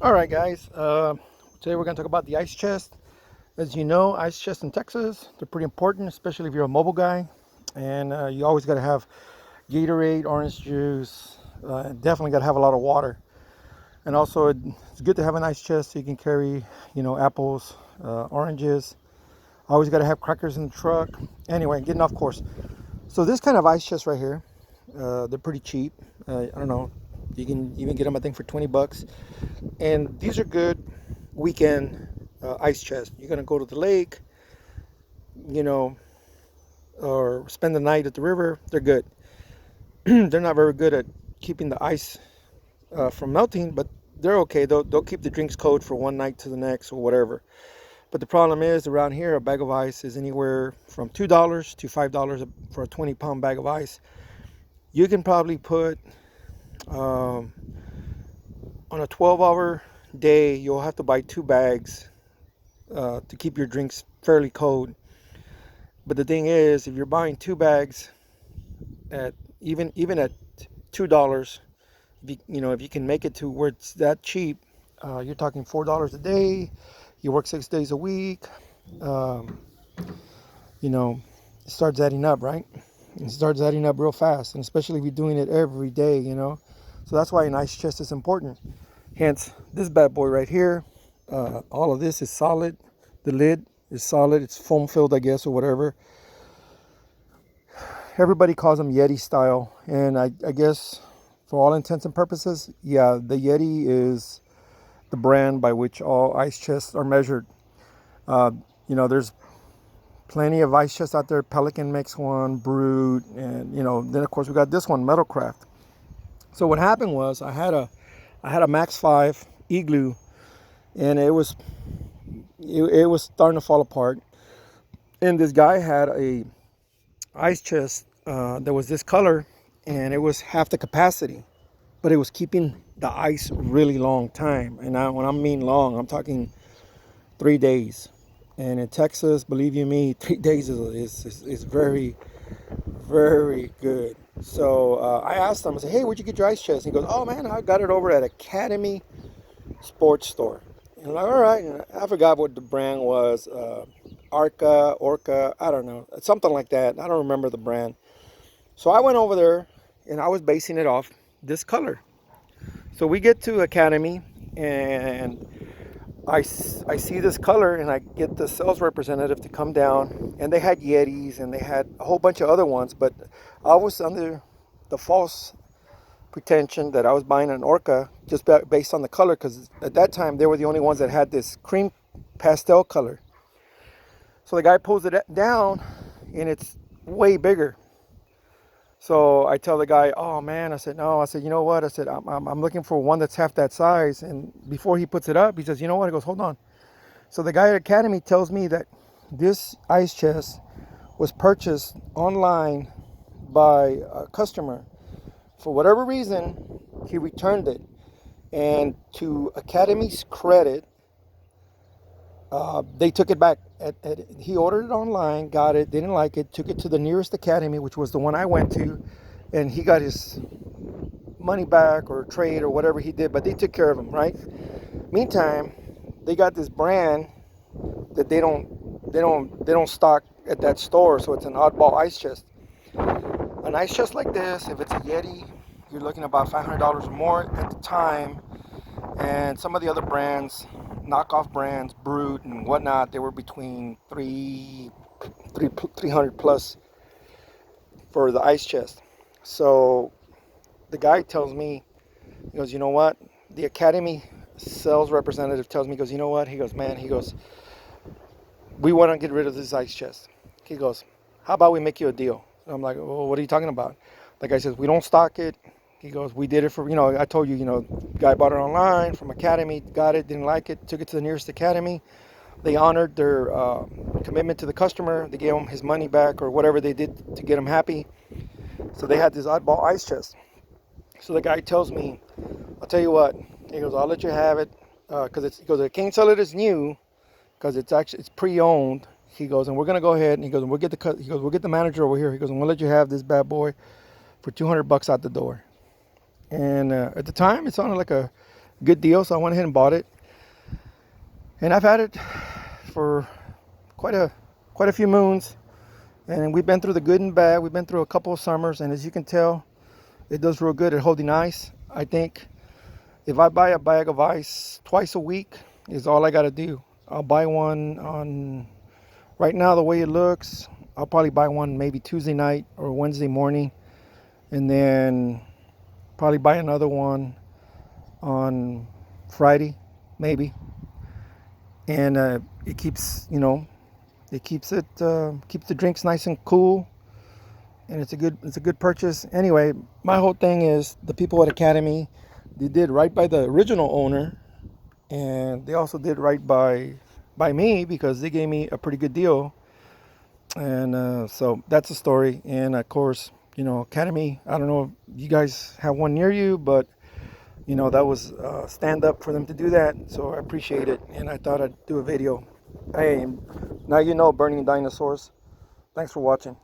All right, guys. Today we're going to talk about the ice chest. As you know, ice chests in Texas, they're pretty important, especially if you're a mobile guy. And you always got to have Gatorade, orange juice. Definitely got to have a lot of water. And also, it's good to have an ice chest so you can carry, apples, oranges. Always got to have crackers in the truck. Anyway, getting off course. So this kind of ice chest right here, they're pretty cheap. I don't know. You can even get them, I think, for 20 bucks. And these are good weekend ice chests. You're gonna go to the lake, you know, or spend the night at the river. They're good. They're not very good at keeping the ice from melting, but they're okay. They'll keep the drinks cold for one night to the next or whatever. But the problem is around here, a bag of ice is anywhere from $2 to $5 for a 20-pound bag of ice. You can probably put on a 12-hour day, you'll have to buy 2 bags to keep your drinks fairly cold. But the thing is, if you're buying 2 bags at even at $2, if you can make it to where it's that cheap, you're talking $4 a day. You work 6 days a week. Um, it starts adding up, right? It starts adding up real fast, and especially if you're doing it every day. So that's why an ice chest is important. Hence, this bad boy right here. All of this is solid. The lid is solid. It's foam filled, I guess, or whatever. Everybody calls them Yeti style, and I guess for all intents and purposes, yeah, the Yeti is the brand by which all ice chests are measured. Uh, there's plenty of ice chests out there. Pelican makes one, Brute, and then of course we got this one, Metalcraft. So what happened was I had a Max 5 Igloo, and it was starting to fall apart. And this guy had a ice chest that was this color, and it was half the capacity, but it was keeping the ice really long time. And when I mean long, I'm talking 3 days. And in Texas, believe you me, 3 days is very, very good. So I asked him, I said, hey, where'd you get your ice chest? And he goes, oh man, I got it over at Academy Sports Store. And I'm like, all right. And I forgot what the brand was. Orca, I don't know. Something like that. I don't remember the brand. So I went over there and I was basing it off this color. So we get to Academy and I see this color and I get the sales representative to come down, and they had Yetis and they had a whole bunch of other ones, but I was under the false pretension that I was buying an Orca just based on the color, because at that time they were the only ones that had this cream pastel color. So the guy pulls it down and it's way bigger. So I tell the guy, oh man, I said, no, I said, you know what? I said, I'm looking for one that's half that size. And before he puts it up, he says, you know what? He goes, hold on. So the guy at Academy tells me that this ice chest was purchased online by a customer. For whatever reason, he returned it. And to Academy's credit, they took it back. He ordered it online, got it, didn't like it, took it to the nearest Academy, which was the one I went to, and he got his money back or trade or whatever he did, but they took care of him, right? Meantime, they got this brand that they don't stock at that store, so it's an oddball ice chest. An ice chest like this, if it's a Yeti, you're looking about $500 or more at the time. And some of the other brands, knockoff brands, Brute and whatnot, they were between 300 plus for the ice chest. So the guy tells me, he goes, you know what? The Academy sales representative tells me, he goes, you know what? He goes, man, he goes, we want to get rid of this ice chest. He goes, how about we make you a deal? And I'm like, well, what are you talking about? The guy says, we don't stock it. He goes, we did it for, I told you, guy bought it online from Academy, got it, didn't like it, took it to the nearest Academy. They honored their commitment to the customer. They gave him his money back or whatever they did to get him happy. So they had this oddball ice chest. So the guy tells me, I'll tell you what. He goes, I'll let you have it he goes, I can't sell it as new because it's pre-owned. He goes, and we're gonna go ahead and he goes, and we'll get the manager over here. He goes, and we'll let you have this bad boy for $200 out the door. And at the time, it sounded like a good deal, so I went ahead and bought it. And I've had it for quite a few moons, and we've been through the good and bad. We've been through a couple of summers, and as you can tell, it does real good at holding ice. I think if I buy a bag of ice twice a week is all I got to do. I'll buy one on, right now the way it looks, I'll probably buy one maybe Tuesday night or Wednesday morning, and then probably buy another one on Friday, maybe. And it keeps, it keeps keeps the drinks nice and cool, and it's a good purchase. Anyway, my whole thing is the people at Academy, they did right by the original owner, and they also did right by me because they gave me a pretty good deal. And so that's the story. And of course, Academy, I don't know if you guys have one near you, but that was stand up for them to do that, so I appreciate it, and I thought I'd do a video. Hey, now burning dinosaurs. Thanks for watching.